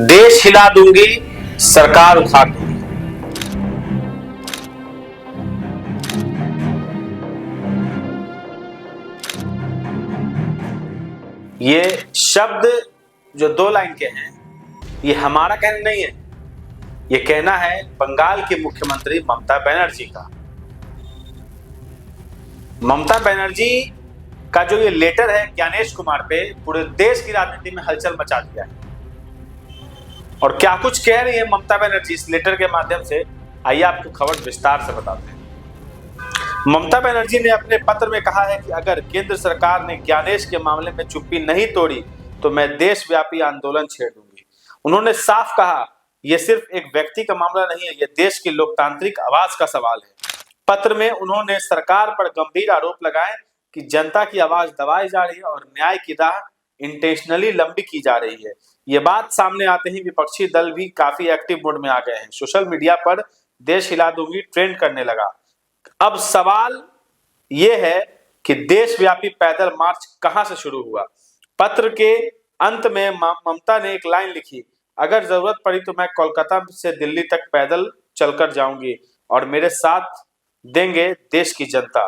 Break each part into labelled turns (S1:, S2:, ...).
S1: देश हिला दूंगी, सरकार उखाड़ दूंगी। ये शब्द जो दो लाइन के हैं, ये हमारा कहना नहीं है, ये कहना है बंगाल की मुख्यमंत्री ममता बनर्जी का। ममता बनर्जी का जो ये लेटर है ज्ञानेश कुमार पे, पूरे देश की राजनीति में हलचल मचा दिया है। और क्या कुछ कह रही है ममता बनर्जी इस लेटर के माध्यम से, आइए आपको खबर विस्तार से बताते हैं। ममता बनर्जी ने अपने पत्र में कहा है कि अगर केंद्र सरकार ने ज्ञानेश के मामले में चुप्पी नहीं तोड़ी तो मैं देशव्यापी आंदोलन छेड़ दूंगी। उन्होंने साफ कहा, यह सिर्फ एक व्यक्ति का मामला नहीं है, यह देश की लोकतांत्रिक आवाज का सवाल है। पत्र में उन्होंने सरकार पर गंभीर आरोप लगाए कि जनता की आवाज दबाई जा रही है और न्याय की राह इंटेंशनली लंबी की जा रही है। ये बात सामने आते ही विपक्षी दल भी काफी एक्टिव मोड में आ गए हैं। सोशल मीडिया पर देश हिला दूंगी ट्रेंड करने लगा। अब सवाल यह है कि देशव्यापी पैदल मार्च कहां से शुरू हुआ। पत्र के अंत में ममता ने एक लाइन लिखी, अगर जरूरत पड़ी तो मैं कोलकाता से दिल्ली तक पैदल चलकर जाऊंगी और मेरे साथ देंगे देश की जनता।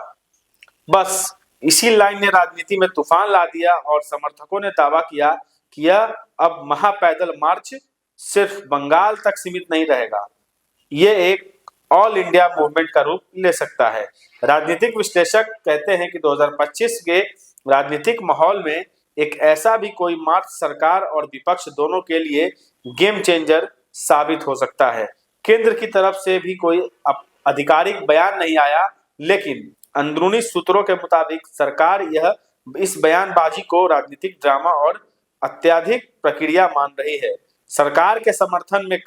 S1: बस इसी लाइन ने राजनीति में तूफान ला दिया और समर्थकों ने दावा किया कि यह अब महापैदल मार्च सिर्फ बंगाल तक सीमित नहीं रहेगा, यह एक ऑल इंडिया मूवमेंट का रूप ले सकता है। राजनीतिक विश्लेषक कहते हैं कि 2025 के राजनीतिक माहौल में एक ऐसा भी कोई मार्च सरकार और विपक्ष दोनों के लिए गेम चेंजर साबित हो सकता है। केंद्र की तरफ से भी कोई आधिकारिक बयान नहीं आया, लेकिन अंदरूनी सूत्रों के मुताबिक सरकार इस बयानबाजी को राजनीतिक ड्रामा और अत्यधिक प्रक्रिया मान रही है। सरकार के समर्थक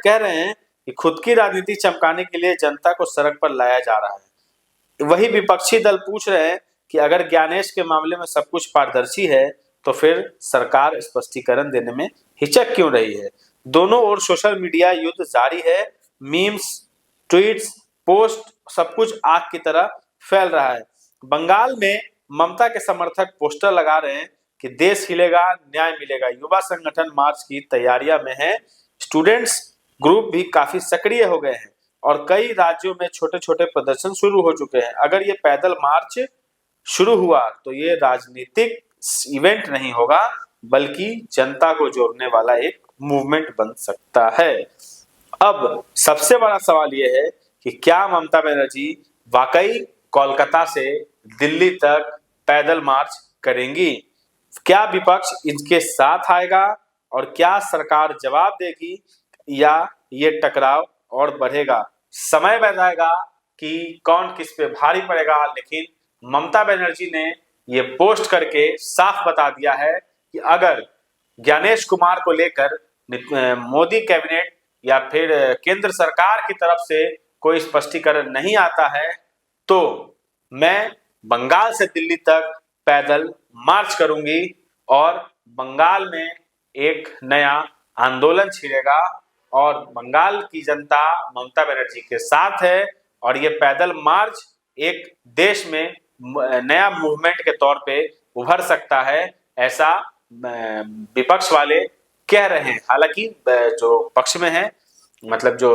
S1: कह रहे हैं कि खुद की राजनीति चमकाने के लिए जनता को सड़क पर लाया जा रहा है। वही विपक्षी दल पूछ रहे हैं कि अगर ज्ञानेश के मामले में सब कुछ पारदर्शी है तो फिर सरकार स्पष्टीकरण देने में हिचक क्यों रही है। दोनों ओर सोशल मीडिया युद्ध जारी है। मीम्स, ट्वीट्स, पोस्ट सब कुछ आग की तरह फैल रहा है। बंगाल में ममता के समर्थक पोस्टर लगा रहे हैं कि देश हिलेगा, न्याय मिलेगा। युवा संगठन मार्च की तैयारियां में है। स्टूडेंट्स ग्रुप भी काफी सक्रिय हो गए हैं और कई राज्यों में छोटे छोटे प्रदर्शन शुरू हो चुके हैं। अगर ये पैदल मार्च शुरू हुआ तो ये राजनीतिक इवेंट नहीं होगा, बल्कि जनता को जोड़ने वाला एक मूवमेंट बन सकता है। अब सबसे बड़ा सवाल यह है कि क्या ममता बनर्जी वाकई कोलकाता से दिल्ली तक पैदल मार्च करेंगी? क्या विपक्ष इनके साथ आएगा और क्या सरकार जवाब देगी, या ये टकराव और बढ़ेगा? समय बताएगा कि कौन किस पे भारी पड़ेगा, लेकिन ममता बनर्जी ने ये पोस्ट करके साफ बता दिया है कि अगर ज्ञानेश कुमार को लेकर मोदी कैबिनेट या फिर केंद्र सरकार की तरफ से कोई स्पष्टीकरण नहीं आता है तो मैं बंगाल से दिल्ली तक पैदल मार्च करूंगी और बंगाल में एक नया आंदोलन छिड़ेगा और बंगाल की जनता ममता बनर्जी के साथ है और ये पैदल मार्च एक देश में नया मूवमेंट के तौर पे उभर सकता है, ऐसा विपक्ष वाले कह रहे हैं। हालांकि जो पक्ष में है, मतलब जो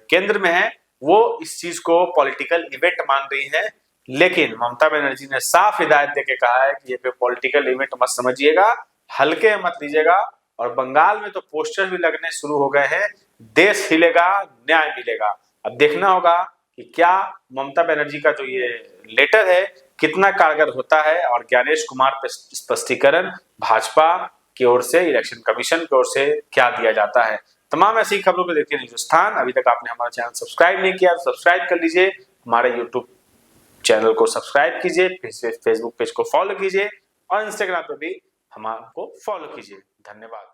S1: केंद्र में है, वो इस चीज को पॉलिटिकल इवेंट मान रही है, लेकिन ममता बनर्जी ने साफ हिदायत देके कहा है कि ये पे पॉलिटिकल इवेंट मत समझिएगा, हल्के मत लीजिएगा। और बंगाल में तो पोस्टर भी लगने शुरू हो गए हैं, देश हिलेगा, न्याय मिलेगा। अब देखना होगा कि क्या ममता बनर्जी का जो ये लेटर है कितना कारगर होता है और ज्ञानेश कुमार पर स्पष्टीकरण भाजपा की ओर से, इलेक्शन कमीशन की ओर से क्या दिया जाता है। तमाम ऐसी खबरों को देखिए हिंदुस्तान। अभी तक आपने हमारा चैनल सब्सक्राइब नहीं किया तो सब्सक्राइब कर लीजिए, हमारे यूट्यूब चैनल को सब्सक्राइब कीजिए, फेसबुक पेज को फॉलो कीजिए और इंस्टाग्राम पर भी हमको फॉलो कीजिए। धन्यवाद।